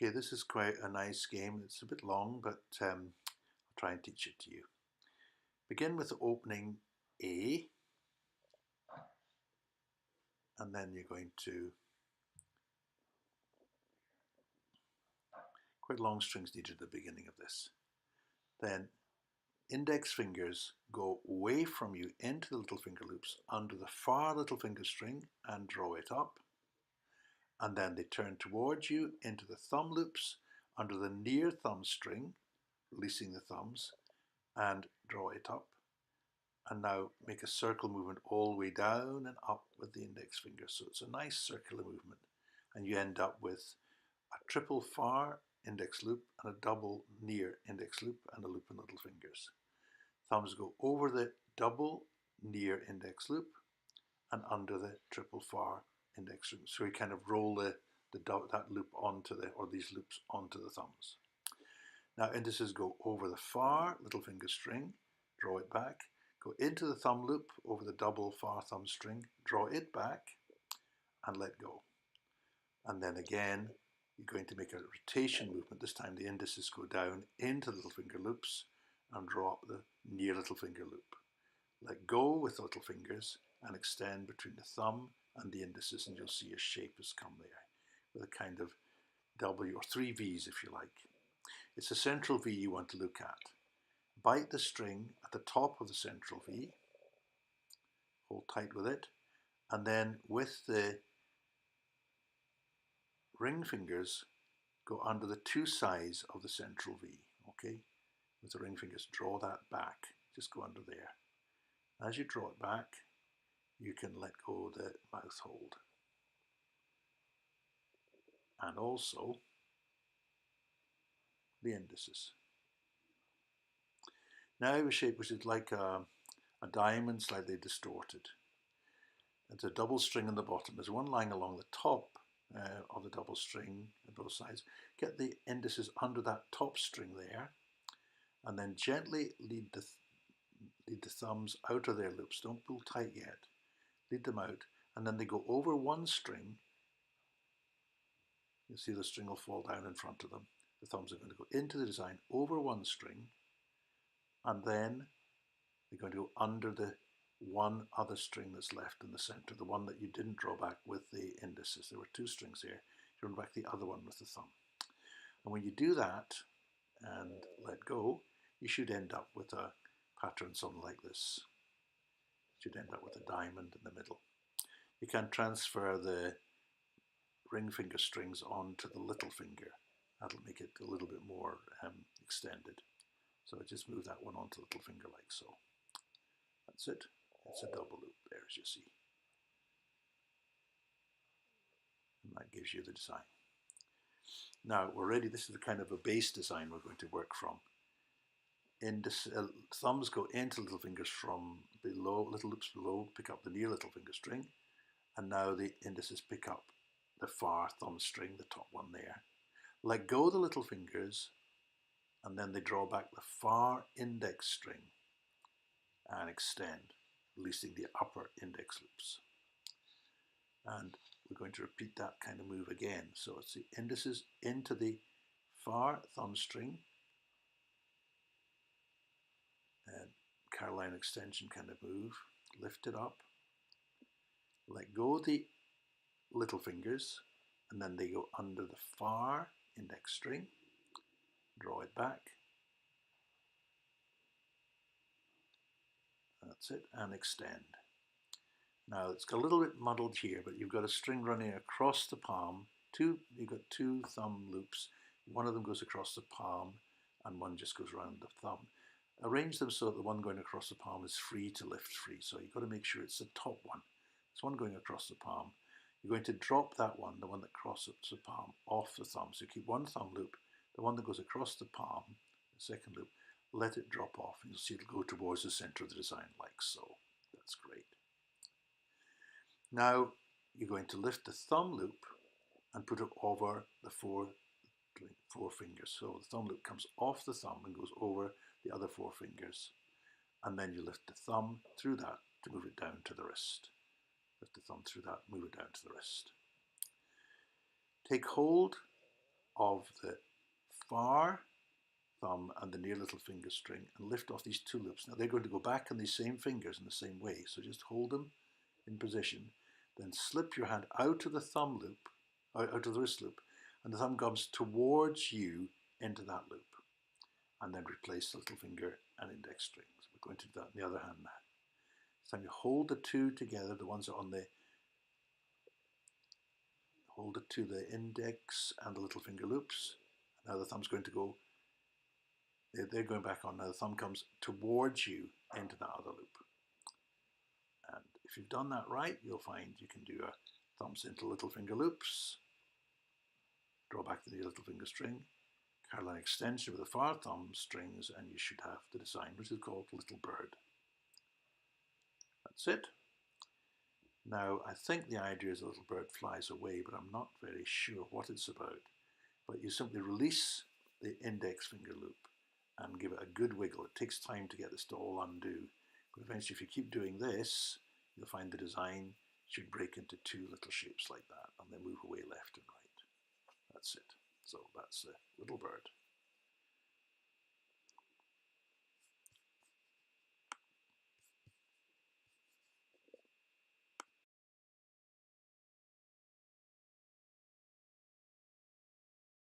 Okay, this is quite a nice game. It's a bit long, but I'll try and teach it to you. Begin with the opening A, and then you're going to, quite long strings needed at the beginning of this. Then index fingers go away from you into the little finger loops under the far little finger string and draw it up. And then they turn towards you into the thumb loops under the near thumb string, releasing the thumbs, and draw it up. And now make a circle movement all the way down and up with the index finger. So it's a nice circular movement. And you end up with a triple far index loop and a double near index loop and a loop in little fingers. Thumbs go over the double near index loop and under the triple far index loop. So you kind of roll that loop onto or these loops onto the thumbs. Now indices go over the far little finger string, draw it back, go into the thumb loop over the double far thumb string, draw it back and let go. And then again, you're going to make a rotation movement. This time the indices go down into the little finger loops and draw up the near little finger loop. Let go with the little fingers and extend between the thumb and the indices, and you'll see a shape has come there with a kind of W or three V's if you like. It's a central V you want to look at. Bite the string at the top of the central V, hold tight with it, and then with the ring fingers go under the two sides of the central V, okay? With the ring fingers, draw that back, just go under there. As you draw it back, you can let go of the mouth hold. And also the indices. Now I have a shape which is like a diamond slightly distorted. It's a double string on the bottom. There's one lying along the top of the double string at both sides. Get the indices under that top string there, and then gently lead the thumbs out of their loops. Don't pull tight yet. Lead them out, and then they go over one string. You'll see the string will fall down in front of them. The thumbs are going to go into the design over one string, and then they're going to go under the one other string that's left in the center, the one that you didn't draw back with the indices. There were two strings here. You run back the other one with the thumb. And when you do that and let go, you should end up with a pattern something like this. You should end up with a diamond in the middle. You can transfer the ring finger strings onto the little finger. That'll make it a little bit more extended. So I just move that one onto the little finger like so. That's it. It's a double loop there, as you see. And that gives you the design. Now we're ready. This is the kind of a base design we're going to work from. Thumbs go into little fingers from below, little loops below, pick up the near little finger string, and now the indices pick up the far thumb string, the top one there. Let go of the little fingers, and then they draw back the far index string and extend, releasing the upper index loops. And we're going to repeat that kind of move again. So it's the indices into the far thumb string, and Caroline extension kind of move, lift it up, let go of the little fingers, and then they go under the far index string, draw it back, that's it, and extend. Now it's got a little bit muddled here, but you've got a string running across the palm. You've got two thumb loops. One of them goes across the palm and one just goes around the thumb. Arrange them so that the one going across the palm is free to lift free. So you've got to make sure it's the top one. There's one going across the palm. You're going to drop that one, the one that crosses the palm, off the thumb. So you keep one thumb loop, the one that goes across the palm, the second loop, let it drop off. And you'll see it'll go towards the center of the design like so. That's great. Now you're going to lift the thumb loop and put it over the four fingers. So the thumb loop comes off the thumb and goes over the other four fingers. And then you lift the thumb through that to move it down to the wrist. Lift the thumb through that, move it down to the wrist. Take hold of the far thumb and the near little finger string and lift off these two loops. Now they're going to go back on these same fingers in the same way, so just hold them in position, then slip your hand out of the thumb loop, out of the wrist loop, and the thumb comes towards you into that loop, and then replace the little finger and index strings. We're going to do that on the other hand now. So you hold the two together, the ones that are on the, hold it to the index and the little finger loops. Now the thumb's going to go, they're going back on. Now the thumb comes towards you into that other loop. And if you've done that right, you'll find you can do a thumbs into little finger loops, draw back the little finger string, curl an extension with the far thumb strings, and you should have the design, which is called Little Bird. That's it. Now, I think the idea is the little bird flies away, but I'm not very sure what it's about. But you simply release the index finger loop and give it a good wiggle. It takes time to get this to all undo. But eventually, if you keep doing this, you'll find the design should break into two little shapes like that, and then move away left and right. That's it. So that's the little bird.